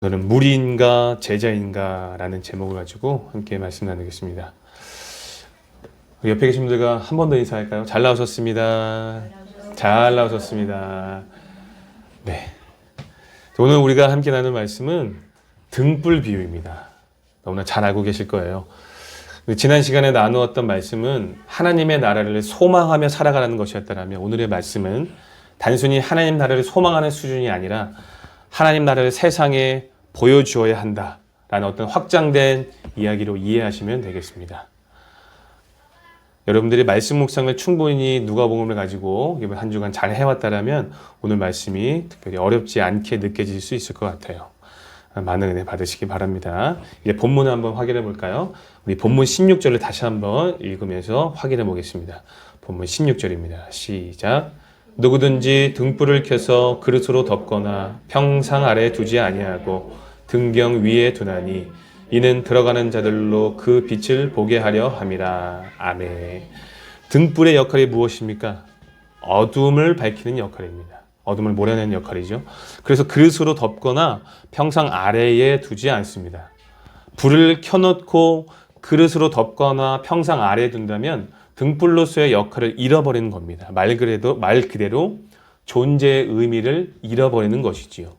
오늘은 무리인가 제자인가 라는 제목을 가지고 함께 말씀 나누겠습니다. 옆에 계신 분들과 한 번 더 인사할까요? 잘 나오셨습니다. 잘 나오셨습니다. 네. 오늘 우리가 함께 나눌 말씀은 등불 비유입니다. 너무나 잘 알고 계실 거예요. 지난 시간에 나누었던 말씀은 하나님의 나라를 소망하며 살아가는 것이었다면, 오늘의 말씀은 단순히 하나님 나라를 소망하는 수준이 아니라 하나님 나라를 세상에 보여주어야 한다라는 어떤 확장된 이야기로 이해하시면 되겠습니다. 여러분들이 말씀 묵상을 충분히 누가복음을 가지고 이번 한 주간 잘 해왔다면 오늘 말씀이 특별히 어렵지 않게 느껴질 수 있을 것 같아요. 많은 은혜 받으시기 바랍니다. 이제 본문을 한번 확인해 볼까요? 우리 본문 16절을 다시 한번 읽으면서 확인해 보겠습니다. 본문 16절입니다. 시작. 누구든지 등불을 켜서 그릇으로 덮거나 평상 아래 두지 아니하고 등경 위에 두나니 이는 들어가는 자들로 그 빛을 보게 하려 함이라. 아멘. 등불의 역할이 무엇입니까? 어둠을 밝히는 역할입니다. 어둠을 몰아내는 역할이죠. 그래서 그릇으로 덮거나 평상 아래에 두지 않습니다. 불을 켜놓고 그릇으로 덮거나 평상 아래에 둔다면 등불로서의 역할을 잃어버리는 겁니다. 말 그대로 존재의 의미를 잃어버리는 것이지요.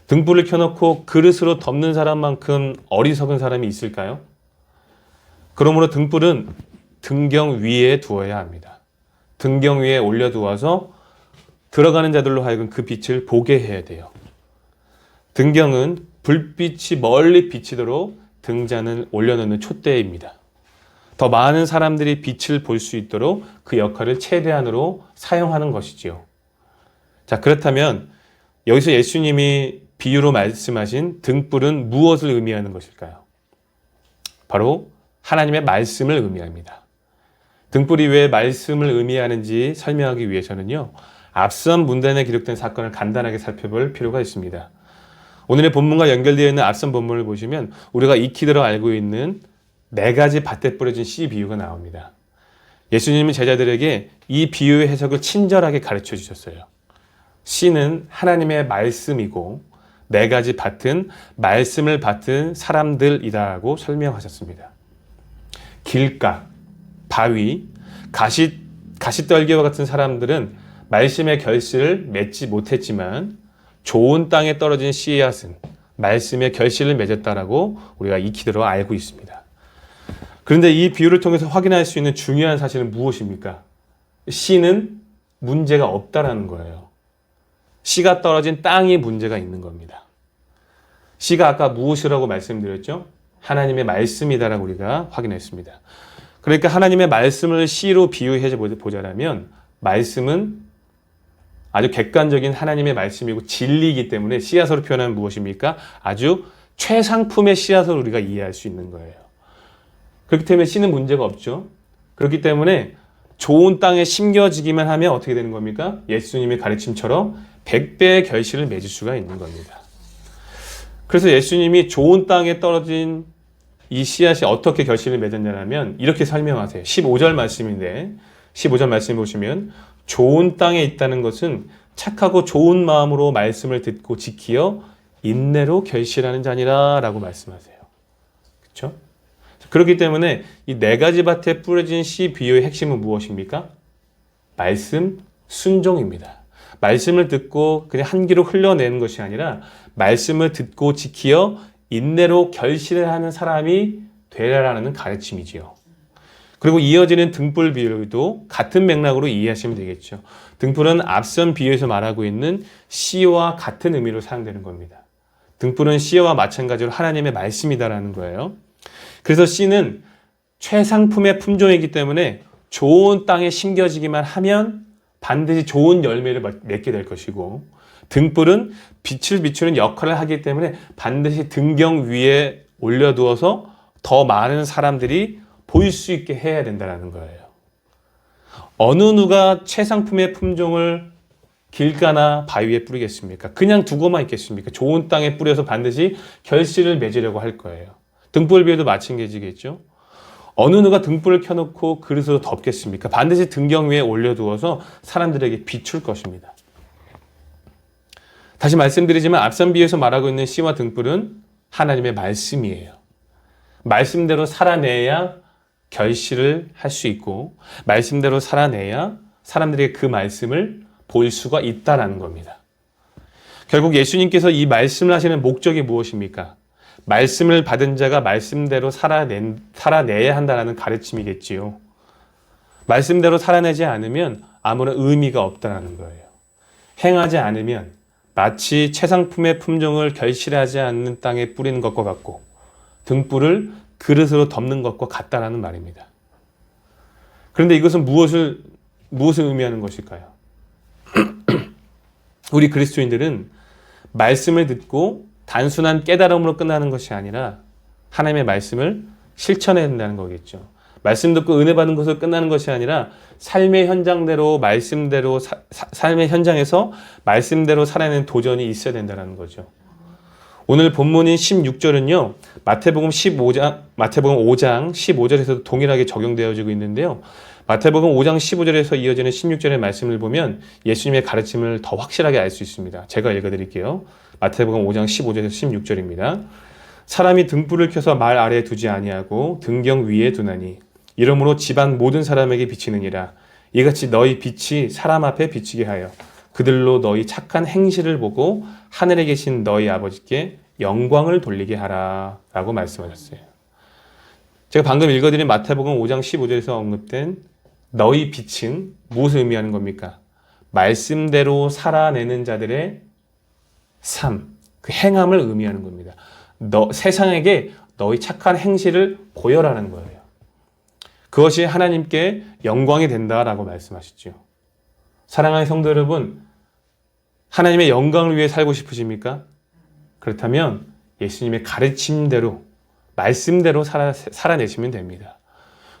등불을 켜놓고 그릇으로 덮는 사람만큼 어리석은 사람이 있을까요? 그러므로 등불은 등경 위에 두어야 합니다. 등경 위에 올려두어서 들어가는 자들로 하여금 그 빛을 보게 해야 돼요. 등경은 불빛이 멀리 비치도록 등잔을 올려놓는 촛대입니다. 더 많은 사람들이 빛을 볼 수 있도록 그 역할을 최대한으로 사용하는 것이지요. 자, 그렇다면 여기서 예수님이 비유로 말씀하신 등불은 무엇을 의미하는 것일까요? 바로 하나님의 말씀을 의미합니다. 등불이 왜 말씀을 의미하는지 설명하기 위해서는요, 앞선 문단에 기록된 사건을 간단하게 살펴볼 필요가 있습니다. 오늘의 본문과 연결되어 있는 앞선 본문을 보시면 우리가 익히도록 알고 있는 4가지 밭에 뿌려진 씨 비유가 나옵니다. 예수님은 제자들에게 이 비유의 해석을 친절하게 가르쳐 주셨어요. 씨는 하나님의 말씀이고 4가지 밭은 말씀을 받은 사람들이라고 설명하셨습니다. 길가, 바위, 가시떨기와 같은 사람들은 말씀의 결실을 맺지 못했지만 좋은 땅에 떨어진 씨앗은 말씀의 결실을 맺었다라고 우리가 익히도록 알고 있습니다. 그런데 이 비유를 통해서 확인할 수 있는 중요한 사실은 무엇입니까? 씨는 문제가 없다라는 거예요. 씨가 떨어진 땅이 문제가 있는 겁니다. 씨가 아까 무엇이라고 말씀드렸죠? 하나님의 말씀이다라고 우리가 확인했습니다. 그러니까 하나님의 말씀을 씨로 비유해 보자면 말씀은 아주 객관적인 하나님의 말씀이고 진리이기 때문에 씨앗으로 표현하면 무엇입니까? 아주 최상품의 씨앗으로 우리가 이해할 수 있는 거예요. 그렇기 때문에 씨는 문제가 없죠. 그렇기 때문에 좋은 땅에 심겨지기만 하면 어떻게 되는 겁니까? 예수님의 가르침처럼 100배의 결실을 맺을 수가 있는 겁니다. 그래서 예수님이 좋은 땅에 떨어진 이 씨앗이 어떻게 결실을 맺었냐면 이렇게 설명하세요. 15절 말씀인데 15절 말씀 보시면 좋은 땅에 있다는 것은 착하고 좋은 마음으로 말씀을 듣고 지키어 인내로 결실하는 자니라 라고 말씀하세요. 그렇죠? 그렇기 때문에 이 4가지 밭에 뿌려진 씨 비유의 핵심은 무엇입니까? 말씀 순종입니다. 말씀을 듣고 그냥 한 귀로 흘려내는 것이 아니라 말씀을 듣고 지키어 인내로 결실을 하는 사람이 되라라는 가르침이지요. 그리고 이어지는 등불 비유도 같은 맥락으로 이해하시면 되겠죠. 등불은 앞선 비유에서 말하고 있는 씨와 같은 의미로 사용되는 겁니다. 등불은 씨와 마찬가지로 하나님의 말씀이다라는 거예요. 그래서 씨는 최상품의 품종이기 때문에 좋은 땅에 심겨지기만 하면 반드시 좋은 열매를 맺게 될 것이고, 등불은 빛을 비추는 역할을 하기 때문에 반드시 등경 위에 올려두어서 더 많은 사람들이 보일 수 있게 해야 된다는 거예요. 어느 누가 최상품의 품종을 길가나 바위에 뿌리겠습니까? 그냥 두고만 있겠습니까? 좋은 땅에 뿌려서 반드시 결실을 맺으려고 할 거예요. 등불 비유도 마찬가지겠죠. 어느 누가 등불을 켜놓고 그릇으로 덮겠습니까? 반드시 등경 위에 올려두어서 사람들에게 비출 것입니다. 다시 말씀드리지만 앞선 비유에서 말하고 있는 씨와 등불은 하나님의 말씀이에요. 말씀대로 살아내야 결실을 할 수 있고 말씀대로 살아내야 사람들에게 그 말씀을 볼 수가 있다라는 겁니다. 결국 예수님께서 이 말씀을 하시는 목적이 무엇입니까? 말씀을 받은 자가 말씀대로 살아내야 한다는 가르침이겠지요. 말씀대로 살아내지 않으면 아무런 의미가 없다는 거예요. 행하지 않으면 마치 채상품의 품종을 결실하지 않는 땅에 뿌리는 것과 같고 등불을 그릇으로 덮는 것과 같다라는 말입니다. 그런데 이것은 무엇을 의미하는 것일까요? 우리 그리스도인들은 말씀을 듣고 단순한 깨달음으로 끝나는 것이 아니라 하나님의 말씀을 실천해야 된다는 거겠죠. 말씀 듣고 은혜 받는 것으로 끝나는 것이 아니라 삶의 현장대로 말씀대로 삶의 현장에서 말씀대로 살아내는 도전이 있어야 된다는 거죠. 오늘 본문인 16절은요. 마태복음 5장 15절에서도 동일하게 적용되어지고 있는데요. 마태복음 5장 15절에서 이어지는 16절의 말씀을 보면 예수님의 가르침을 더 확실하게 알 수 있습니다. 제가 읽어드릴게요. 마태복음 5장 15절에서 16절입니다. 사람이 등불을 켜서 말 아래에 두지 아니하고 등경 위에 두나니 이러므로 집안 모든 사람에게 비치느니라. 이같이 너희 빛이 사람 앞에 비치게 하여 그들로 너희 착한 행실을 보고 하늘에 계신 너희 아버지께 영광을 돌리게 하라 라고 말씀하셨어요. 제가 방금 읽어드린 마태복음 5장 15절에서 언급된 너희 빛은 무엇을 의미하는 겁니까? 말씀대로 살아내는 자들의 삶, 그 행함을 의미하는 겁니다. 세상에게 너희 착한 행실을 보여라는 거예요. 그것이 하나님께 영광이 된다라고 말씀하시죠. 사랑하는 성도 여러분, 하나님의 영광을 위해 살고 싶으십니까? 그렇다면 예수님의 가르침대로, 말씀대로 살아내시면 됩니다.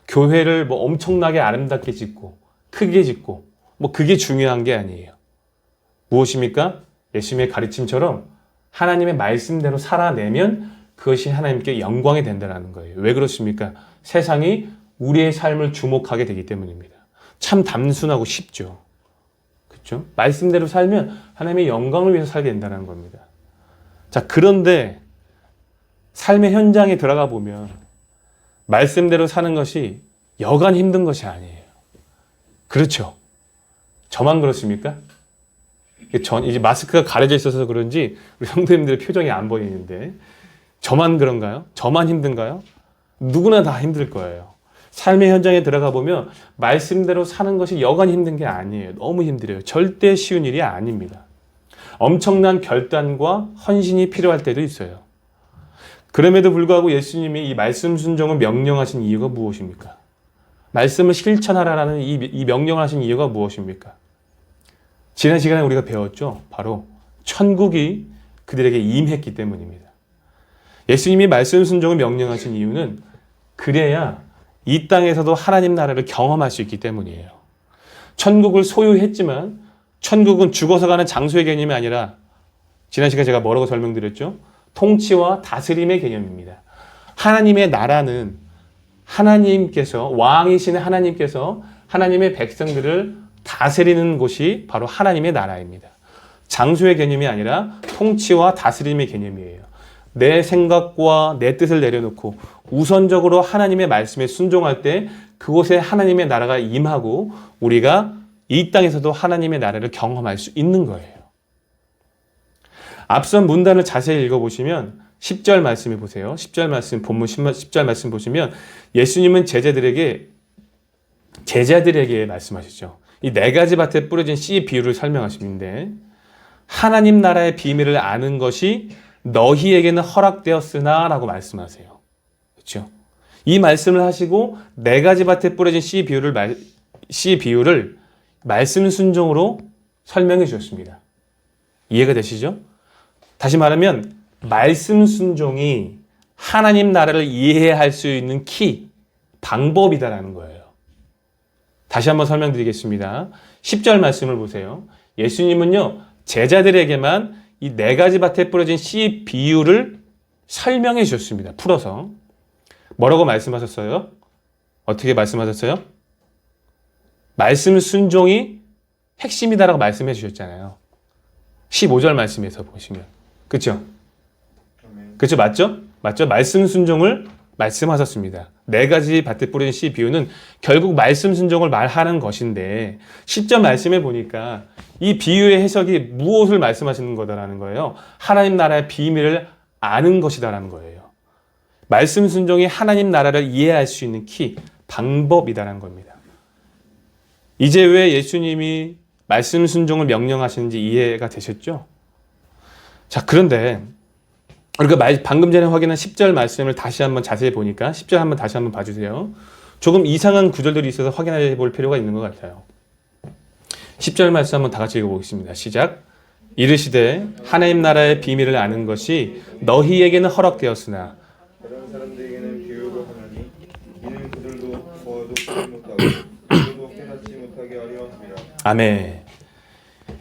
교회를 엄청나게 아름답게 짓고, 크게 짓고, 그게 중요한 게 아니에요. 무엇입니까? 예수님의 가르침처럼 하나님의 말씀대로 살아내면 그것이 하나님께 영광이 된다는 거예요. 왜 그렇습니까? 세상이 우리의 삶을 주목하게 되기 때문입니다. 참 단순하고 쉽죠. 그렇죠? 말씀대로 살면 하나님의 영광을 위해서 살게 된다는 겁니다. 자, 그런데 삶의 현장에 들어가 보면 말씀대로 사는 것이 여간 힘든 것이 아니에요. 그렇죠? 저만 그렇습니까? 이제 마스크가 가려져 있어서 그런지 우리 성도님들의 표정이 안 보이는데 저만 그런가요? 저만 힘든가요? 누구나 다 힘들 거예요. 삶의 현장에 들어가 보면 말씀대로 사는 것이 여간 힘든 게 아니에요. 너무 힘들어요. 절대 쉬운 일이 아닙니다. 엄청난 결단과 헌신이 필요할 때도 있어요. 그럼에도 불구하고 예수님이 이 말씀 순종을 명령하신 이유가 무엇입니까? 말씀을 실천하라는 이 명령을 하신 이유가 무엇입니까? 지난 시간에 우리가 배웠죠. 바로 천국이 그들에게 임했기 때문입니다. 예수님이 말씀 순종을 명령하신 이유는 그래야 이 땅에서도 하나님 나라를 경험할 수 있기 때문이에요. 천국을 소유했지만 천국은 죽어서 가는 장소의 개념이 아니라 지난 시간에 제가 뭐라고 설명드렸죠? 통치와 다스림의 개념입니다. 하나님의 나라는 하나님께서, 왕이신 하나님께서 하나님의 백성들을 다스리는 곳이 바로 하나님의 나라입니다. 장소의 개념이 아니라 통치와 다스림의 개념이에요. 내 생각과 내 뜻을 내려놓고 우선적으로 하나님의 말씀에 순종할 때 그곳에 하나님의 나라가 임하고 우리가 이 땅에서도 하나님의 나라를 경험할 수 있는 거예요. 앞선 문단을 자세히 읽어보시면 10절 말씀을 보세요. 10절 말씀, 본문 10절 말씀 보시면 예수님은 제자들에게 말씀하시죠. 이 네 가지 밭에 뿌려진 씨의 비유를 설명하시는데 하나님 나라의 비밀을 아는 것이 너희에게는 허락되었으나 라고 말씀하세요. 그렇죠? 이 말씀을 하시고 네 가지 밭에 뿌려진 씨의 비유를 말씀 순종으로 설명해 주셨습니다. 이해가 되시죠? 다시 말하면 말씀 순종이 하나님 나라를 이해할 수 있는 방법이다라는 거예요. 다시 한번 설명드리겠습니다. 10절 말씀을 보세요. 예수님은요, 제자들에게만 이 네 가지 밭에 뿌려진 씨 비유를 설명해 주셨습니다. 풀어서. 뭐라고 말씀하셨어요? 어떻게 말씀하셨어요? 말씀 순종이 핵심이다라고 말씀해 주셨잖아요. 15절 말씀에서 보시면. 그렇죠? 아멘. 그렇죠? 맞죠? 맞죠? 말씀 순종을 말씀하셨습니다. 4가지 밭에 뿌린 씨 비유는 결국 말씀 순종을 말하는 것인데 10절 말씀에 보니까 이 비유의 해석이 무엇을 말씀하시는 거다라는 거예요. 하나님 나라의 비밀을 아는 것이다라는 거예요. 말씀 순종이 하나님 나라를 이해할 수 있는 키, 방법이다라는 겁니다. 이제 왜 예수님이 말씀 순종을 명령하시는지 이해가 되셨죠? 자, 그런데 우리가 방금 전에 확인한 10절 말씀을 다시 한번 자세히 보니까 10절 한번 다시 한번 봐주세요. 조금 이상한 구절들이 있어서 확인해 볼 필요가 있는 것 같아요. 10절 말씀 한번 다 같이 읽어보겠습니다. 시작. 이르시되 하나님 나라의 비밀을 아는 것이 너희에게는 허락되었으나 다른 사람들에게는 비유로 하나니 이는 그들도 보아도 보지 못하고 그들도 깨닫지 못하게 하려 함이라. 아멘.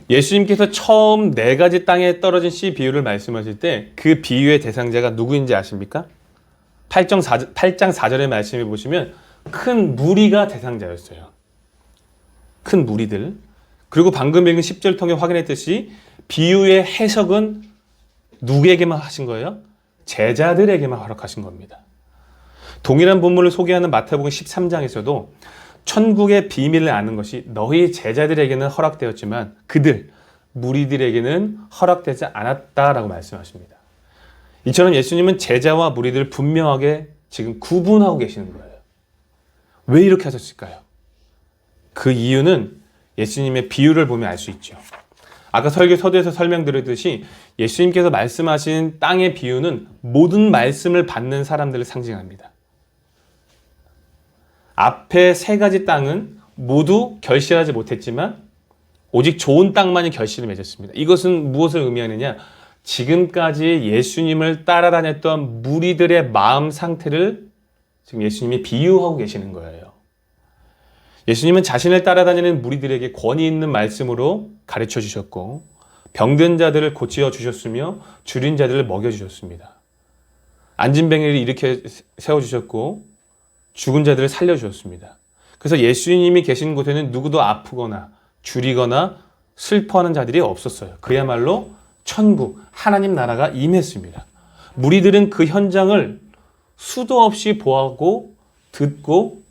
예수님께서 처음 4가지 땅에 떨어진 씨 비유를 말씀하실 때 그 비유의 대상자가 누구인지 아십니까? 8장 4절의 말씀에 보시면 큰 무리가 대상자였어요. 큰 무리들. 그리고 방금 읽은 10절 통해 확인했듯이 비유의 해석은 누구에게만 하신 거예요? 제자들에게만 허락하신 겁니다. 동일한 본문을 소개하는 마태복음 13장에서도 천국의 비밀을 아는 것이 너희 제자들에게는 허락되었지만 그들, 무리들에게는 허락되지 않았다라고 말씀하십니다. 이처럼 예수님은 제자와 무리들을 분명하게 지금 구분하고 계시는 거예요. 왜 이렇게 하셨을까요? 그 이유는 예수님의 비유를 보면 알 수 있죠. 아까 서두에서 설명드렸듯이 예수님께서 말씀하신 땅의 비유는 모든 말씀을 받는 사람들을 상징합니다. 앞에 3가지 땅은 모두 결실하지 못했지만 오직 좋은 땅만이 결실을 맺었습니다. 이것은 무엇을 의미하느냐? 지금까지 예수님을 따라다녔던 무리들의 마음 상태를 지금 예수님이 비유하고 계시는 거예요. 예수님은 자신을 따라다니는 무리들에게 권위 있는 말씀으로 가르쳐 주셨고 병든 자들을 고쳐 주셨으며 줄인 자들을 먹여 주셨습니다. 앉은 뱅이를 일으켜 세워주셨고 죽은 자들을 살려주셨습니다. 그래서 예수님이 계신 곳에는 누구도 아프거나 줄이거나 슬퍼하는 자들이 없었어요. 그야말로 천국, 하나님 나라가 임했습니다. 무리들은 그 현장을 수도 없이 보고 듣고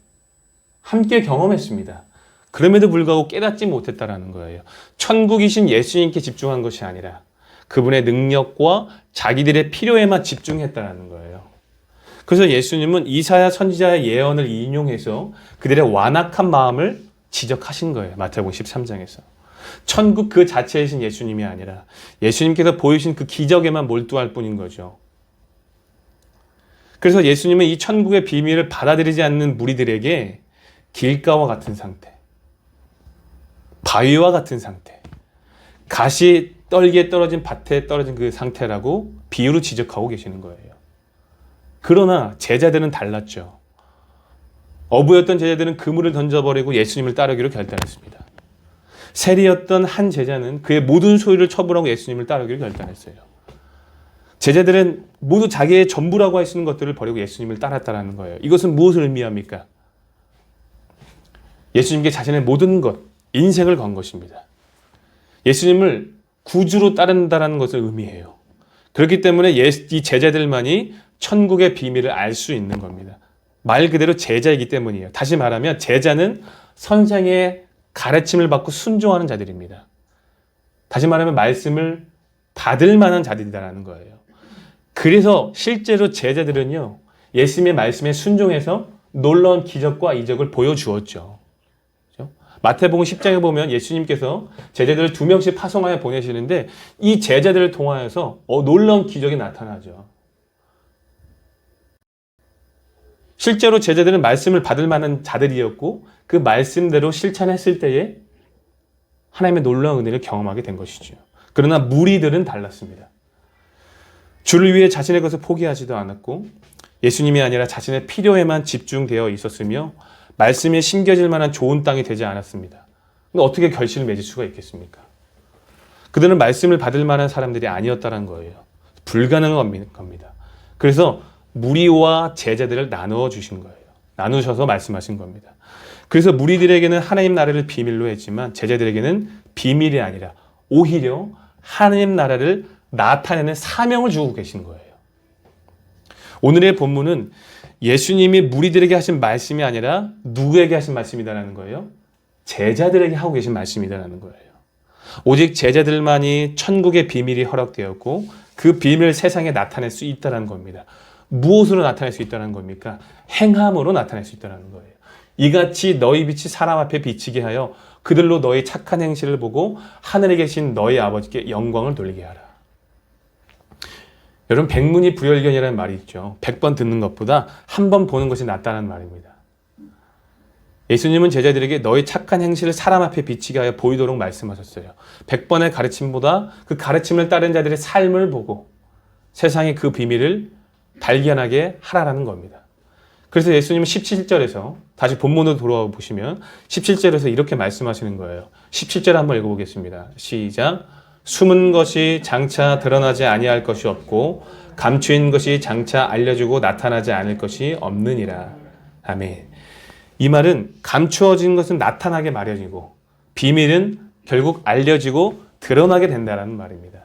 함께 경험했습니다. 그럼에도 불구하고 깨닫지 못했다라는 거예요. 천국이신 예수님께 집중한 것이 아니라 그분의 능력과 자기들의 필요에만 집중했다라는 거예요. 그래서 예수님은 이사야 선지자의 예언을 인용해서 그들의 완악한 마음을 지적하신 거예요. 마태복음 13장에서. 천국 그 자체이신 예수님이 아니라 예수님께서 보이신 그 기적에만 몰두할 뿐인 거죠. 그래서 예수님은 이 천국의 비밀을 받아들이지 않는 무리들에게 길가와 같은 상태, 바위와 같은 상태, 가시 떨기에 떨어진 밭에 떨어진 그 상태라고 비유로 지적하고 계시는 거예요. 그러나 제자들은 달랐죠. 어부였던 제자들은 그물을 던져버리고 예수님을 따르기로 결단했습니다. 세리였던 한 제자는 그의 모든 소유를 처분하고 예수님을 따르기로 결단했어요. 제자들은 모두 자기의 전부라고 할 수 있는 것들을 버리고 예수님을 따랐다는 거예요. 이것은 무엇을 의미합니까? 예수님께 자신의 모든 것, 인생을 건 것입니다. 예수님을 구주로 따른다는 것을 의미해요. 그렇기 때문에 이 제자들만이 천국의 비밀을 알 수 있는 겁니다. 말 그대로 제자이기 때문이에요. 다시 말하면 제자는 선생의 가르침을 받고 순종하는 자들입니다. 다시 말하면 말씀을 받을 만한 자들이라는 거예요. 그래서 실제로 제자들은요, 예수님의 말씀에 순종해서 놀라운 기적과 이적을 보여주었죠. 그렇죠? 마태복음 10장에 보면 예수님께서 제자들을 2명씩 파송하여 보내시는데 이 제자들을 통하여서 놀라운 기적이 나타나죠. 실제로 제자들은 말씀을 받을 만한 자들이었고 그 말씀대로 실천했을 때에 하나님의 놀라운 은혜를 경험하게 된 것이죠. 그러나 무리들은 달랐습니다. 주를 위해 자신의 것을 포기하지도 않았고 예수님이 아니라 자신의 필요에만 집중되어 있었으며 말씀에 심겨질 만한 좋은 땅이 되지 않았습니다. 근데 어떻게 결실을 맺을 수가 있겠습니까? 그들은 말씀을 받을 만한 사람들이 아니었다는 거예요. 불가능한 겁니다. 그래서 무리와 제자들을 나누어 주신 거예요. 나누셔서 말씀하신 겁니다. 그래서 무리들에게는 하나님 나라를 비밀로 했지만 제자들에게는 비밀이 아니라 오히려 하나님 나라를 나타내는 사명을 주고 계신 거예요. 오늘의 본문은 예수님이 무리들에게 하신 말씀이 아니라 누구에게 하신 말씀이다라는 거예요? 제자들에게 하고 계신 말씀이다라는 거예요. 오직 제자들만이 천국의 비밀이 허락되었고 그 비밀을 세상에 나타낼 수 있다는 겁니다. 무엇으로 나타낼 수 있다는 겁니까? 행함으로 나타낼 수 있다는 거예요. 이같이 너희 빛이 사람 앞에 비치게 하여 그들로 너희 착한 행실을 보고 하늘에 계신 너희 아버지께 영광을 돌리게 하라. 여러분, 백문이 불여일견이라는 말이 있죠. 100번 듣는 것보다 한 번 보는 것이 낫다는 말입니다. 예수님은 제자들에게 너희 착한 행실을 사람 앞에 비치게 하여 보이도록 말씀하셨어요. 100번의 가르침보다 그 가르침을 따른 자들의 삶을 보고 세상에 그 비밀을 발견하게 하라는 겁니다. 그래서 예수님은 17절에서 다시 본문으로 돌아와 보시면 17절에서 이렇게 말씀하시는 거예요. 17절 한번 읽어보겠습니다. 시작. 숨은 것이 장차 드러나지 아니할 것이 없고 감추인 것이 장차 알려주고 나타나지 않을 것이 없느니라. 아멘. 이 말은 감추어진 것은 나타나게 마련이고 비밀은 결국 알려지고 드러나게 된다는 말입니다.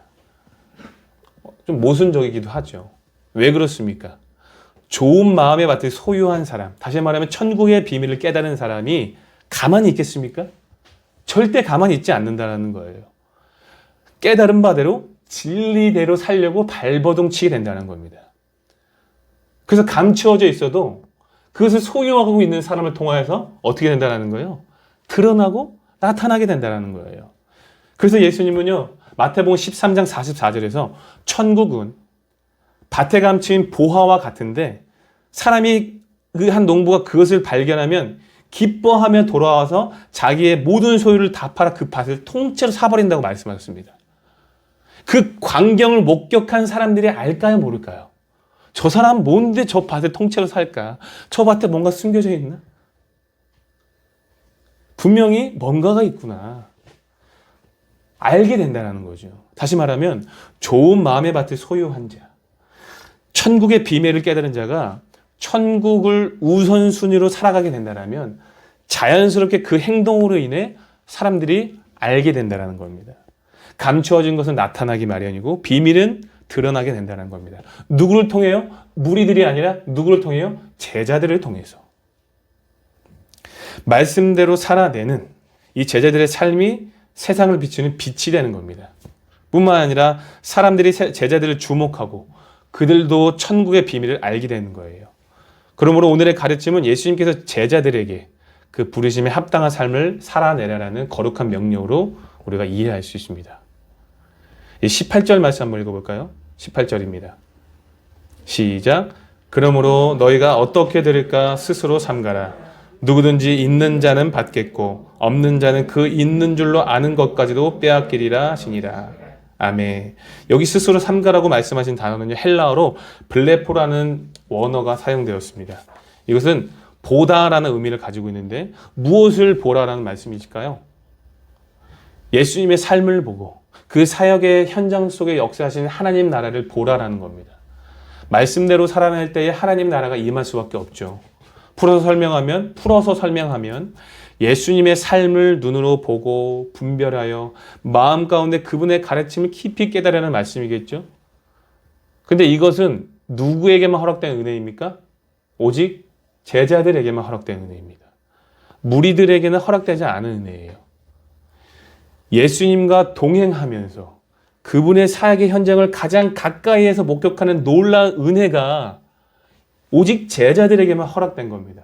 좀 모순적이기도 하죠. 왜 그렇습니까? 좋은 마음의 밭을 소유한 사람, 다시 말하면 천국의 비밀을 깨달은 사람이 가만히 있겠습니까? 절대 가만히 있지 않는다는 거예요. 깨달은 바대로 진리대로 살려고 발버둥치게 된다는 겁니다. 그래서 감추어져 있어도 그것을 소유하고 있는 사람을 통하여서 어떻게 된다는 거예요? 드러나고 나타나게 된다는 거예요. 그래서 예수님은요, 마태복음 13장 44절에서 천국은 밭에 감추인 보화와 같은데 사람이 그 한 농부가 그것을 발견하면 기뻐하며 돌아와서 자기의 모든 소유를 다 팔아 그 밭을 통째로 사버린다고 말씀하셨습니다. 그 광경을 목격한 사람들이 알까요, 모를까요? 저 사람 뭔데 저 밭을 통째로 살까? 저 밭에 뭔가 숨겨져 있나? 분명히 뭔가가 있구나. 알게 된다는 거죠. 다시 말하면 좋은 마음의 밭을 소유한 자, 천국의 비밀을 깨달은 자가 천국을 우선순위로 살아가게 된다면 자연스럽게 그 행동으로 인해 사람들이 알게 된다는 겁니다. 감추어진 것은 나타나기 마련이고 비밀은 드러나게 된다는 겁니다. 누구를 통해요? 무리들이 아니라 누구를 통해요? 제자들을 통해서. 말씀대로 살아내는 이 제자들의 삶이 세상을 비추는 빛이 되는 겁니다. 뿐만 아니라 사람들이 제자들을 주목하고 그들도 천국의 비밀을 알게 되는 거예요. 그러므로 오늘의 가르침은 예수님께서 제자들에게 그 부르심에 합당한 삶을 살아내라라는 거룩한 명령으로 우리가 이해할 수 있습니다. 18절 말씀 한번 읽어볼까요? 18절입니다. 시작. 그러므로 너희가 어떻게 들을까 스스로 삼가라. 누구든지 있는 자는 받겠고 없는 자는 그 있는 줄로 아는 것까지도 빼앗기리라 하시니라. 아멘. 여기 스스로 삼가라고 말씀하신 단어는요, 헬라어로 블레포라는 원어가 사용되었습니다. 이것은 보다라는 의미를 가지고 있는데 무엇을 보라라는 말씀이실까요? 예수님의 삶을 보고 그 사역의 현장 속에 역사하시는 하나님 나라를 보라라는 겁니다. 말씀대로 살아낼 때에 하나님 나라가 임할 수밖에 없죠. 풀어서 설명하면 예수님의 삶을 눈으로 보고 분별하여 마음 가운데 그분의 가르침을 깊이 깨달으라는 말씀이겠죠. 근데 이것은 누구에게만 허락된 은혜입니까? 오직 제자들에게만 허락된 은혜입니다. 무리들에게는 허락되지 않은 은혜예요. 예수님과 동행하면서 그분의 사역의 현장을 가장 가까이에서 목격하는 놀라운 은혜가 오직 제자들에게만 허락된 겁니다.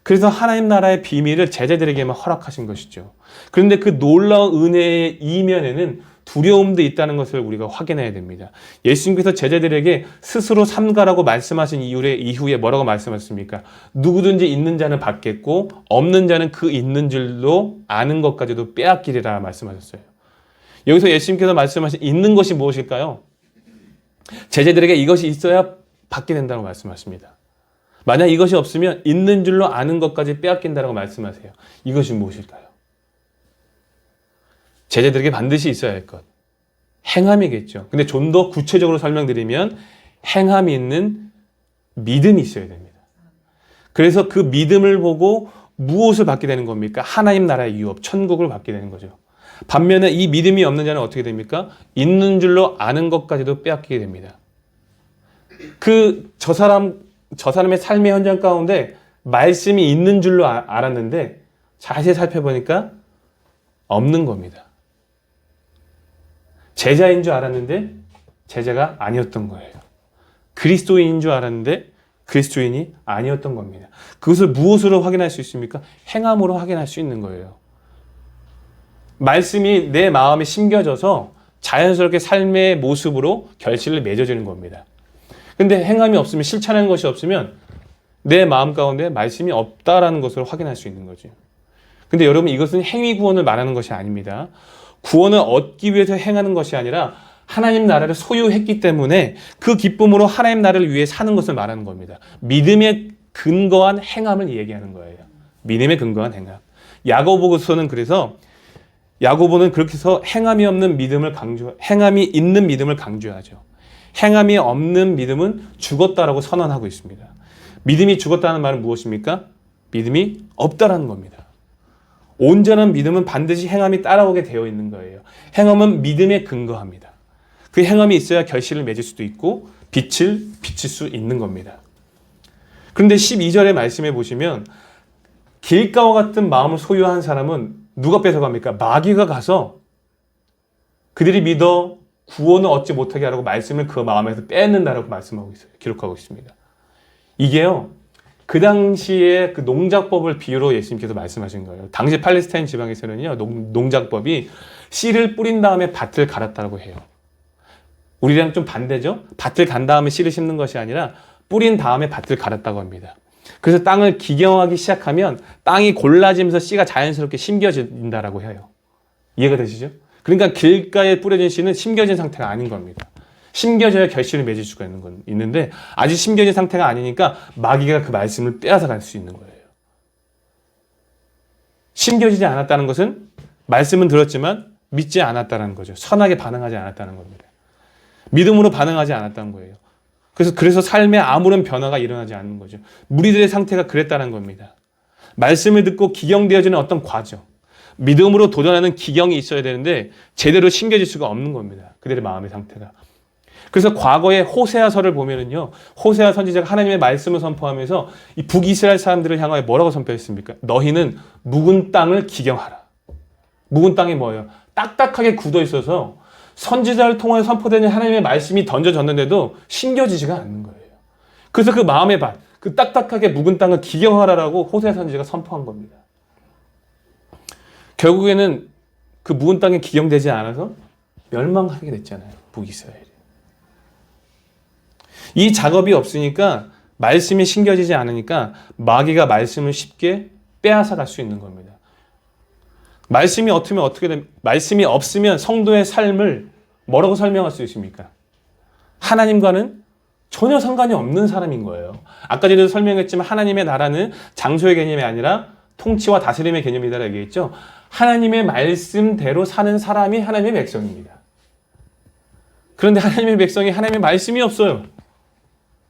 그래서 하나님 나라의 비밀을 제자들에게만 허락하신 것이죠. 그런데 그 놀라운 은혜의 이면에는 두려움도 있다는 것을 우리가 확인해야 됩니다. 예수님께서 제자들에게 스스로 삼가라고 말씀하신 이후에 뭐라고 말씀하셨습니까? 누구든지 있는 자는 받겠고 없는 자는 그 있는 줄로 아는 것까지도 빼앗기리라 말씀하셨어요. 여기서 예수님께서 말씀하신 있는 것이 무엇일까요? 제자들에게 이것이 있어야 받게 된다고 말씀하십니다. 만약 이것이 없으면 있는 줄로 아는 것까지 빼앗긴다고 말씀하세요. 이것이 무엇일까요? 제자들에게 반드시 있어야 할 것. 행함이겠죠. 근데 좀 더 구체적으로 설명드리면 행함이 있는 믿음이 있어야 됩니다. 그래서 그 믿음을 보고 무엇을 받게 되는 겁니까? 하나님 나라의 유업, 천국을 받게 되는 거죠. 반면에 이 믿음이 없는 자는 어떻게 됩니까? 있는 줄로 아는 것까지도 빼앗기게 됩니다. 저 사람의 삶의 현장 가운데 말씀이 있는 줄로 알았는데 자세히 살펴보니까 없는 겁니다. 제자인 줄 알았는데 제자가 아니었던 거예요. 그리스도인인 줄 알았는데 그리스도인이 아니었던 겁니다. 그것을 무엇으로 확인할 수 있습니까? 행함으로 확인할 수 있는 거예요. 말씀이 내 마음에 심겨져서 자연스럽게 삶의 모습으로 결실을 맺어지는 겁니다. 근데 행함이 없으면, 실천하는 것이 없으면 내 마음 가운데 말씀이 없다라는 것을 확인할 수 있는 거죠. 근데 여러분, 이것은 행위 구원을 말하는 것이 아닙니다. 구원을 얻기 위해서 행하는 것이 아니라 하나님 나라를 소유했기 때문에 그 기쁨으로 하나님 나라를 위해 사는 것을 말하는 겁니다. 믿음에 근거한 행함을 얘기하는 거예요. 믿음에 근거한 행함. 야고보서는 그래서 야고보는 그렇게 해서 행함이 있는 믿음을 강조하죠. 행함이 없는 믿음은 죽었다라고 선언하고 있습니다. 믿음이 죽었다는 말은 무엇입니까? 믿음이 없다라는 겁니다. 온전한 믿음은 반드시 행함이 따라오게 되어 있는 거예요. 행함은 믿음에 근거합니다. 그 행함이 있어야 결실을 맺을 수도 있고 빛을 비칠 수 있는 겁니다. 그런데 12절의 말씀에 보시면 길가와 같은 마음을 소유한 사람은 누가 뺏어갑니까? 마귀가 가서 그들이 믿어 구원을 얻지 못하게 하라고 말씀을 그 마음에서 뺏는다라고 말씀하고 있어요. 기록하고 있습니다. 이게요, 그 당시에 그 농작법을 비유로 예수님께서 말씀하신 거예요. 당시 팔레스타인 지방에서는요, 농작법이 씨를 뿌린 다음에 밭을 갈았다고 해요. 우리랑 좀 반대죠? 밭을 간 다음에 씨를 심는 것이 아니라 뿌린 다음에 밭을 갈았다고 합니다. 그래서 땅을 기경하기 시작하면 땅이 골라지면서 씨가 자연스럽게 심겨진다라고 해요. 이해가 되시죠? 그러니까 길가에 뿌려진 씨는 심겨진 상태가 아닌 겁니다. 심겨져야 결실을 맺을 수가 있는데 아직 심겨진 상태가 아니니까 마귀가 그 말씀을 빼앗아 갈 수 있는 거예요. 심겨지지 않았다는 것은 말씀은 들었지만 믿지 않았다는 거죠. 선하게 반응하지 않았다는 겁니다. 믿음으로 반응하지 않았다는 거예요. 그래서 삶에 아무런 변화가 일어나지 않는 거죠. 무리들의 상태가 그랬다는 겁니다. 말씀을 듣고 기경되어지는 어떤 과정, 믿음으로 도전하는 기경이 있어야 되는데 제대로 심겨질 수가 없는 겁니다. 그들의 마음의 상태가. 그래서 과거에 호세아서를 보면은요, 호세아 선지자가 하나님의 말씀을 선포하면서 이 북이스라엘 사람들을 향하여 뭐라고 선포했습니까? 너희는 묵은 땅을 기경하라. 묵은 땅이 뭐예요? 딱딱하게 굳어 있어서 선지자를 통해 선포되는 하나님의 말씀이 던져졌는데도 심겨지지가 않는 거예요. 그래서 그 마음의 밭, 그 딱딱하게 묵은 땅을 기경하라라고 호세아 선지자가 선포한 겁니다. 결국에는 그 묵은 땅에 기경되지 않아서 멸망하게 됐잖아요. 북이스라엘이. 이 작업이 없으니까, 말씀이 심겨지지 않으니까 마귀가 말씀을 쉽게 빼앗아 갈 수 있는 겁니다. 말씀이 없으면 성도의 삶을 뭐라고 설명할 수 있습니까? 하나님과는 전혀 상관이 없는 사람인 거예요. 아까 전에도 설명했지만 하나님의 나라는 장소의 개념이 아니라 통치와 다스림의 개념이다라고 얘기했죠. 하나님의 말씀대로 사는 사람이 하나님의 백성입니다. 그런데 하나님의 백성이 하나님의 말씀이 없어요.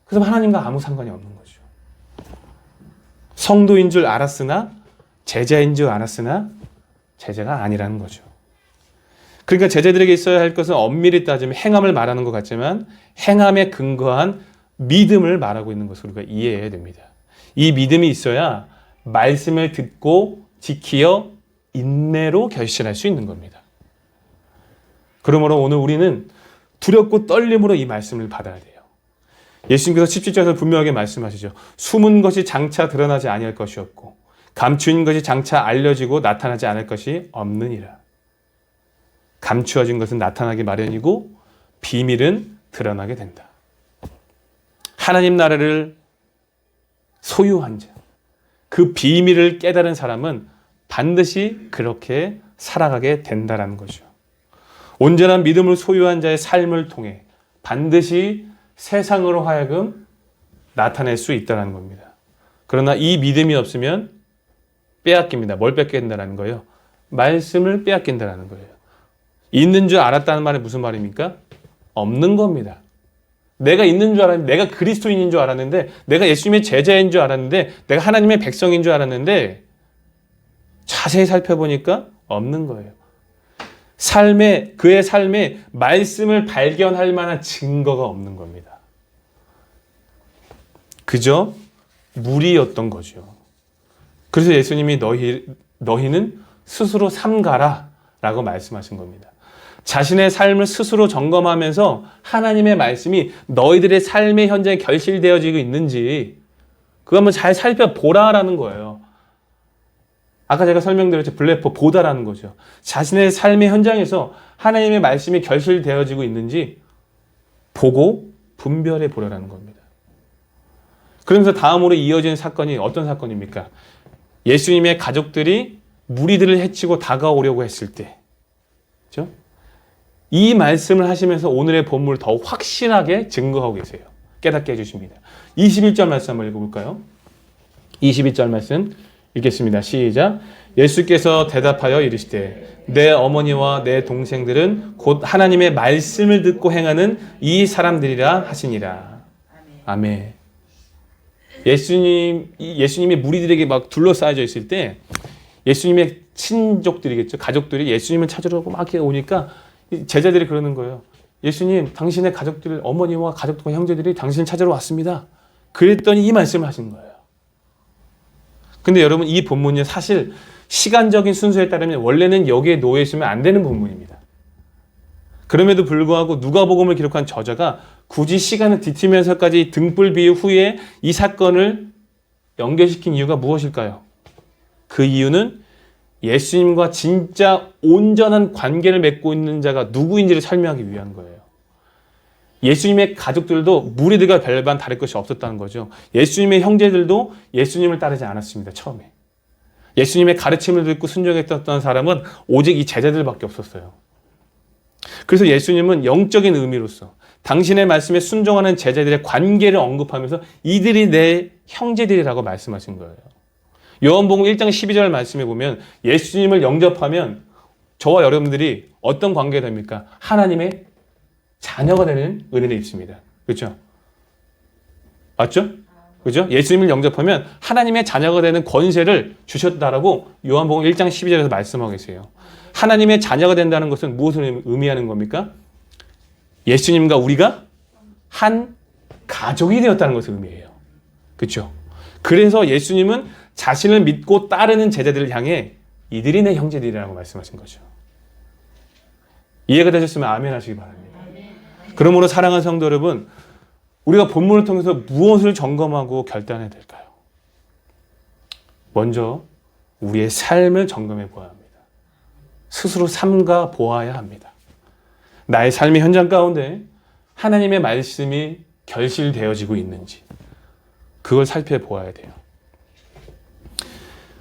그래서 하나님과 아무 상관이 없는 거죠. 성도인 줄 알았으나 제자인 줄 알았으나 제자가 아니라는 거죠. 그러니까 제자들에게 있어야 할 것은 엄밀히 따지면 행함을 말하는 것 같지만 행함에 근거한 믿음을 말하고 있는 것을 우리가 이해해야 됩니다. 이 믿음이 있어야 말씀을 듣고 지키어 인내로 결실할 수 있는 겁니다. 그러므로 오늘 우리는 두렵고 떨림으로 이 말씀을 받아야 돼요. 예수님께서 17절에서 분명하게 말씀하시죠. 숨은 것이 장차 드러나지 아니할 것이 없고 감추인 것이 장차 알려지고 나타나지 않을 것이 없느니라. 감추어진 것은 나타나기 마련이고 비밀은 드러나게 된다. 하나님 나라를 소유한 자, 그 비밀을 깨달은 사람은 반드시 그렇게 살아가게 된다는 거죠. 온전한 믿음을 소유한 자의 삶을 통해 반드시 세상으로 하여금 나타낼 수 있다는 겁니다. 그러나 이 믿음이 없으면 빼앗깁니다. 뭘 뺏긴다는 거예요? 말씀을 빼앗긴다는 거예요. 있는 줄 알았다는 말이 무슨 말입니까? 없는 겁니다. 내가 있는 줄 알았는데, 내가 그리스도인인 줄 알았는데, 내가 예수님의 제자인 줄 알았는데, 내가 하나님의 백성인 줄 알았는데 자세히 살펴보니까 없는 거예요. 그의 삶에 말씀을 발견할 만한 증거가 없는 겁니다. 그저 무리였던 거죠. 그래서 예수님이 너희는 스스로 삼가라 라고 말씀하신 겁니다. 자신의 삶을 스스로 점검하면서 하나님의 말씀이 너희들의 삶의 현장에 결실되어지고 있는지 그거 한번 잘 살펴보라라는 거예요. 아까 제가 설명드렸죠. 블레포 보다라는 거죠. 자신의 삶의 현장에서 하나님의 말씀이 결실되어지고 있는지 보고 분별해 보라라는 겁니다. 그러면서 다음으로 이어지는 사건이 어떤 사건입니까? 예수님의 가족들이 무리들을 해치고 다가오려고 했을 때, 그렇죠? 이 말씀을 하시면서 오늘의 본문을 더 확실하게 증거하고 계세요. 깨닫게 해주십니다. 21절 말씀 한번 읽어볼까요? 22절 말씀 읽겠습니다. 시작. 예수께서 대답하여 이르시되 내 어머니와 내 동생들은 곧 하나님의 말씀을 듣고 행하는 이 사람들이라 하시니라. 아멘. 예수님이 무리들에게 막 둘러싸여져 있을 때 예수님의 친족들이겠죠. 가족들이 예수님을 찾으러 막 오니까 제자들이 그러는 거예요. 예수님, 당신의 가족들, 어머니와 가족과 형제들이 당신을 찾으러 왔습니다. 그랬더니 이 말씀을 하신 거예요. 근데 여러분, 이 본문이 사실 시간적인 순서에 따르면 원래는 여기에 놓여 있으면 안 되는 본문입니다. 그럼에도 불구하고 누가복음을 기록한 저자가 굳이 시간을 뒤틀면서까지 등불 비유 후에 이 사건을 연결시킨 이유가 무엇일까요? 그 이유는 예수님과 진짜 온전한 관계를 맺고 있는 자가 누구인지를 설명하기 위한 거예요. 예수님의 가족들도 무리들과 별반 다를 것이 없었다는 거죠. 예수님의 형제들도 예수님을 따르지 않았습니다. 처음에. 예수님의 가르침을 듣고 순종했던 사람은 오직 이 제자들밖에 없었어요. 그래서 예수님은 영적인 의미로서 당신의 말씀에 순종하는 제자들의 관계를 언급하면서 이들이 내 형제들이라고 말씀하신 거예요. 요한복음 1장 12절 말씀에 보면 예수님을 영접하면 저와 여러분들이 어떤 관계가 됩니까? 하나님의 자녀가 되는 은혜를 입습니다. 그렇죠? 맞죠? 그죠? 예수님을 영접하면 하나님의 자녀가 되는 권세를 주셨다라고 요한복음 1장 12절에서 말씀하고 계세요. 하나님의 자녀가 된다는 것은 무엇을 의미하는 겁니까? 예수님과 우리가 한 가족이 되었다는 것을 의미해요. 그렇죠? 그래서 예수님은 자신을 믿고 따르는 제자들을 향해 이들이 내 형제들이라고 말씀하신 거죠. 이해가 되셨으면 아멘 하시기 바랍니다. 그러므로 사랑하는 성도 여러분, 우리가 본문을 통해서 무엇을 점검하고 결단해야 될까요? 먼저 우리의 삶을 점검해 보아야 합니다. 스스로 삼가 보아야 합니다. 나의 삶의 현장 가운데 하나님의 말씀이 결실되어지고 있는지 그걸 살펴보아야 돼요.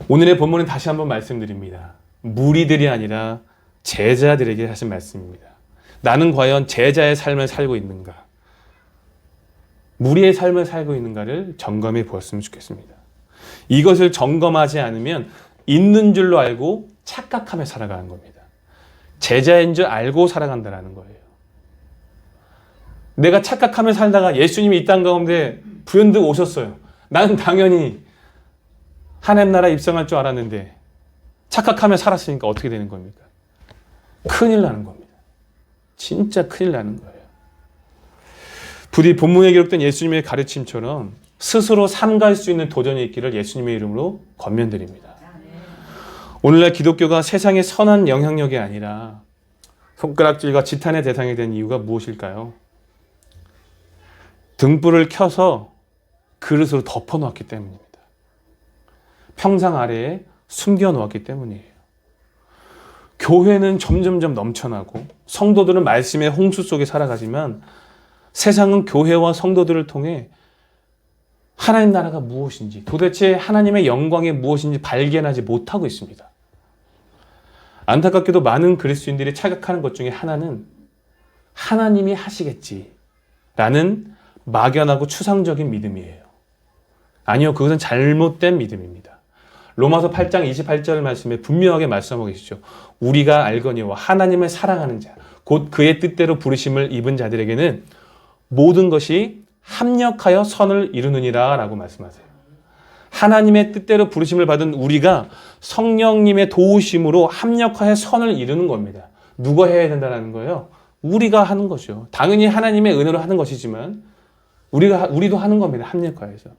오늘의 본문은 다시 한번 말씀드립니다. 무리들이 아니라 제자들에게 하신 말씀입니다. 나는 과연 제자의 삶을 살고 있는가? 무리의 삶을 살고 있는가를 점검해 보았으면 좋겠습니다. 이것을 점검하지 않으면 있는 줄로 알고 착각하며 살아가는 겁니다. 제자인 줄 알고 살아간다는 거예요. 내가 착각하며 살다가 예수님이 이 땅 가운데 불현듯 오셨어요. 나는 당연히 하나님 나라에 입성할 줄 알았는데 착각하며 살았으니까 어떻게 되는 겁니까? 큰일 나는 겁니다. 진짜 큰일 나는 거예요. 부디 본문에 기록된 예수님의 가르침처럼 스스로 삼갈 수 있는 도전이 있기를 예수님의 이름으로 권면드립니다. 오늘날 기독교가 세상의 선한 영향력이 아니라 손가락질과 지탄의 대상이 된 이유가 무엇일까요? 등불을 켜서 그릇으로 덮어놓았기 때문입니다. 평상 아래에 숨겨놓았기 때문이에요. 교회는 점점점 넘쳐나고 성도들은 말씀의 홍수 속에 살아가지만 세상은 교회와 성도들을 통해 하나님 나라가 무엇인지, 도대체 하나님의 영광이 무엇인지 발견하지 못하고 있습니다. 안타깝게도 많은 그리스도인들이 착각하는 것 중에 하나는 하나님이 하시겠지라는 막연하고 추상적인 믿음이에요. 아니요, 그것은 잘못된 믿음입니다. 로마서 8장 28절 말씀에 분명하게 말씀하고 계시죠. 우리가 알거니와 하나님을 사랑하는 자, 곧 그의 뜻대로 부르심을 입은 자들에게는 모든 것이 합력하여 선을 이루느니라 라고 말씀하세요. 하나님의 뜻대로 부르심을 받은 우리가 성령님의 도우심으로 합력하여 선을 이루는 겁니다. 누가 해야 된다는 거예요? 우리가 하는 거죠. 당연히 하나님의 은혜로 하는 것이지만 우리도 하는 겁니다. 합력하여서.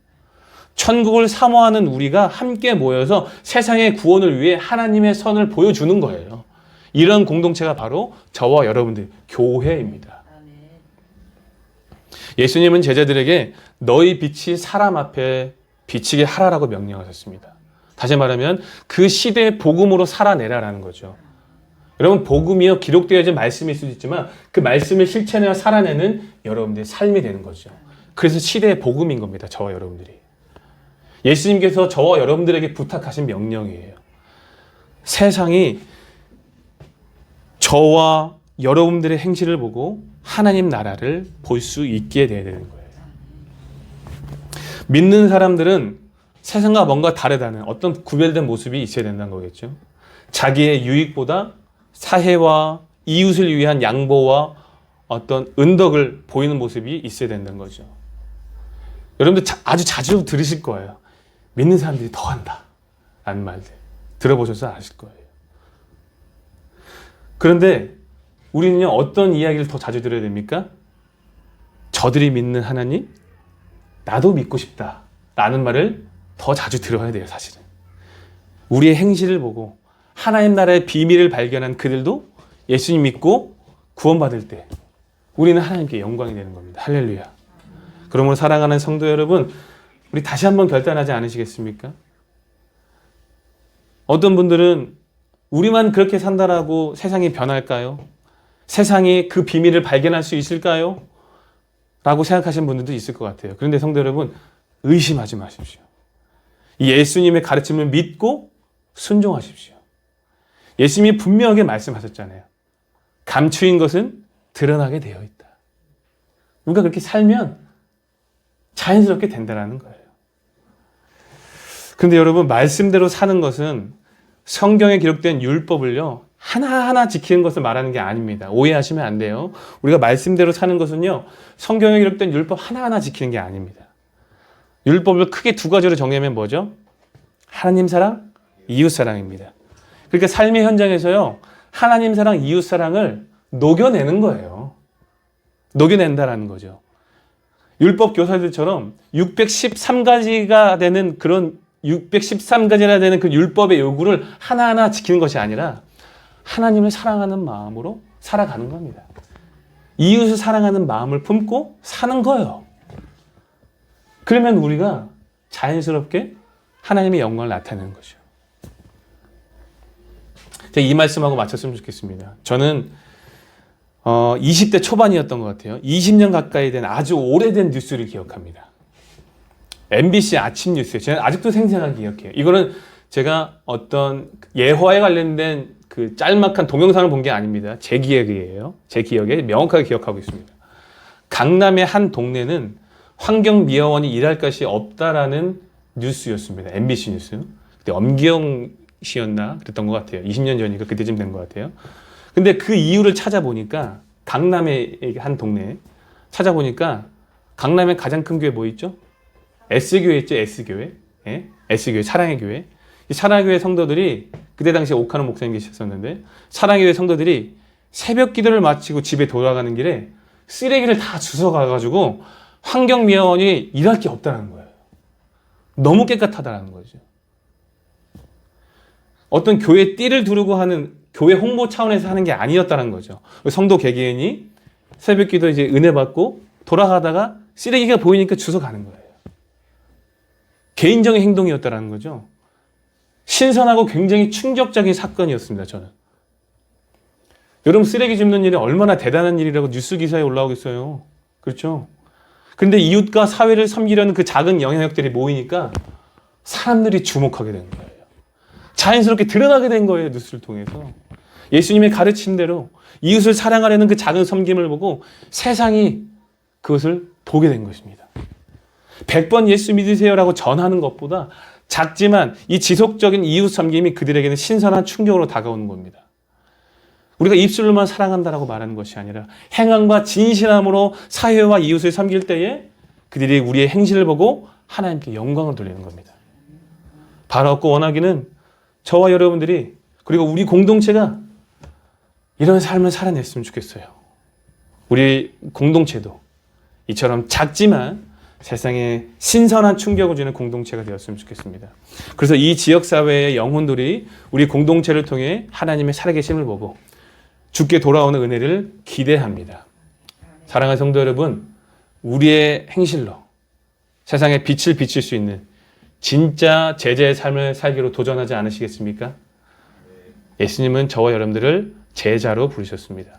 천국을 사모하는 우리가 함께 모여서 세상의 구원을 위해 하나님의 선을 보여주는 거예요. 이런 공동체가 바로 저와 여러분들, 교회입니다. 예수님은 제자들에게 너희 빛이 사람 앞에 비치게 하라라고 명령하셨습니다. 다시 말하면 그 시대의 복음으로 살아내라라는 거죠. 여러분, 복음이요, 기록되어진 말씀일 수도 있지만 그 말씀을 실천하여 살아내는 여러분들의 삶이 되는 거죠. 그래서 시대의 복음인 겁니다. 저와 여러분들이. 예수님께서 저와 여러분들에게 부탁하신 명령이에요. 세상이 저와 여러분들의 행실을 보고 하나님 나라를 볼 수 있게 돼야 되는 거예요. 믿는 사람들은 세상과 뭔가 다르다는 어떤 구별된 모습이 있어야 된다는 거겠죠. 자기의 유익보다 사회와 이웃을 위한 양보와 어떤 은덕을 보이는 모습이 있어야 된다는 거죠. 여러분들 아주 자주 들으실 거예요. 믿는 사람들이 더 한다 라는 말들 들어보셔서 아실 거예요. 그런데 우리는요, 어떤 이야기를 더 자주 들어야 됩니까? 저들이 믿는 하나님, 나도 믿고 싶다 라는 말을 더 자주 들어야 돼요. 사실은 우리의 행실을 보고 하나님 나라의 비밀을 발견한 그들도 예수님 믿고 구원받을 때 우리는 하나님께 영광이 되는 겁니다. 할렐루야. 그러므로 사랑하는 성도 여러분, 우리 다시 한번 결단하지 않으시겠습니까? 어떤 분들은 우리만 그렇게 산다라고 세상이 변할까요? 세상이 그 비밀을 발견할 수 있을까요? 라고 생각하시는 분들도 있을 것 같아요. 그런데 성도 여러분, 의심하지 마십시오. 예수님의 가르침을 믿고 순종하십시오. 예수님이 분명하게 말씀하셨잖아요. 감추인 것은 드러나게 되어 있다. 우리가 그렇게 살면 자연스럽게 된다는 거예요. 그런데 여러분, 말씀대로 사는 것은 성경에 기록된 율법을요, 하나하나 지키는 것을 말하는 게 아닙니다. 오해하시면 안 돼요. 우리가 말씀대로 사는 것은요, 성경에 기록된 율법 하나하나 지키는 게 아닙니다. 율법을 크게 두 가지로 정리하면 뭐죠? 하나님 사랑, 이웃 사랑입니다. 그러니까 삶의 현장에서요, 하나님 사랑, 이웃 사랑을 녹여내는 거예요. 녹여낸다라는 거죠. 율법 교사들처럼 613가지가 되는 그런 613가지나 되는 그 율법의 요구를 하나하나 지키는 것이 아니라 하나님을 사랑하는 마음으로 살아가는 겁니다. 이웃을 사랑하는 마음을 품고 사는 거예요. 그러면 우리가 자연스럽게 하나님의 영광을 나타내는 거죠. 제가 이 말씀하고 마쳤으면 좋겠습니다. 저는 20대 초반이었던 것 같아요. 20년 가까이 된 아주 오래된 뉴스를 기억합니다. MBC 아침 뉴스. 저는 아직도 생생하게 기억해요. 이거는 제가 어떤 예화에 관련된 그 짤막한 동영상을 본 게 아닙니다. 제 기억이에요. 제 기억에 명확하게 기억하고 있습니다. 강남의 한 동네는 환경미화원이 일할 것이 없다라는 뉴스였습니다. MBC 뉴스. 그때 엄기영 씨였나 그랬던 것 같아요. 20년 전이니까 그때쯤 된 것 같아요. 근데 그 이유를 찾아보니까 강남의 한 동네 찾아보니까 강남의 가장 큰 교회 뭐 있죠? S교회 있죠? S교회. 예? S교회, 사랑의 교회. 이 사랑의 교회 성도들이 그때 당시에 오카노 목사님 계셨었는데 사랑의 교회 성도들이 새벽 기도를 마치고 집에 돌아가는 길에 쓰레기를 다 주워가가지고 환경미화원이 일할 게 없다는 거예요. 너무 깨끗하다는 거죠. 어떤 교회 띠를 두르고 하는 교회 홍보 차원에서 하는 게 아니었다는 거죠. 성도 개개인이 새벽 기도 이제 은혜 받고 돌아가다가 쓰레기가 보이니까 주워 가는 거예요. 개인적인 행동이었다는 거죠. 신선하고 굉장히 충격적인 사건이었습니다. 저는. 여러분, 쓰레기 줍는 일이 얼마나 대단한 일이라고 뉴스 기사에 올라오겠어요. 그렇죠? 그런데 이웃과 사회를 섬기려는 그 작은 영향력들이 모이니까 사람들이 주목하게 된 거예요. 자연스럽게 드러나게 된 거예요. 뉴스를 통해서. 예수님의 가르침대로 이웃을 사랑하려는 그 작은 섬김을 보고 세상이 그것을 보게 된 것입니다. 100번 예수 믿으세요라고 전하는 것보다 작지만 이 지속적인 이웃 섬김이 그들에게는 신선한 충격으로 다가오는 겁니다. 우리가 입술로만 사랑한다라고 말하는 것이 아니라 행함과 진실함으로 사회와 이웃을 섬길 때에 그들이 우리의 행실을 보고 하나님께 영광을 돌리는 겁니다. 바라옵고 원하기는 저와 여러분들이 그리고 우리 공동체가 이런 삶을 살아냈으면 좋겠어요. 우리 공동체도 이처럼 작지만 세상에 신선한 충격을 주는 공동체가 되었으면 좋겠습니다. 그래서 이 지역사회의 영혼들이 우리 공동체를 통해 하나님의 살아계심을 보고 주께 돌아오는 은혜를 기대합니다. 사랑하는 성도 여러분, 우리의 행실로 세상에 빛을 비칠 수 있는 진짜 제자의 삶을 살기로 도전하지 않으시겠습니까? 예수님은 저와 여러분들을 제자로 부르셨습니다.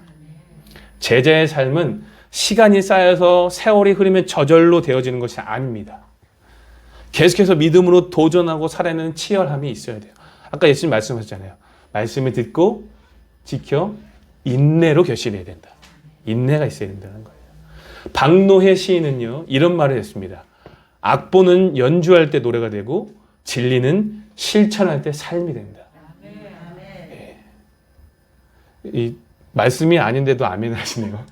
제자의 삶은 시간이 쌓여서 세월이 흐르면 저절로 되어지는 것이 아닙니다. 계속해서 믿음으로 도전하고 살아내는 치열함이 있어야 돼요. 아까 예수님 말씀하셨잖아요. 말씀을 듣고 지켜 인내로 결실해야 된다. 인내가 있어야 된다는 거예요. 박노해 시인은요, 이런 말을 했습니다. 악보는 연주할 때 노래가 되고 진리는 실천할 때 삶이 된다. 네. 이 말씀이 아닌데도 아멘 하시네요.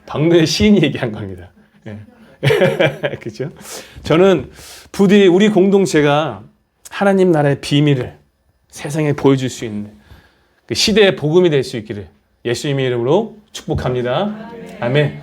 박노해 시인이 얘기한 겁니다. 네. 그렇죠? 저는 부디 우리 공동체가 하나님 나라의 비밀을 세상에 보여줄 수 있는 그 시대의 복음이 될 수 있기를 예수님의 이름으로 축복합니다. 아멘.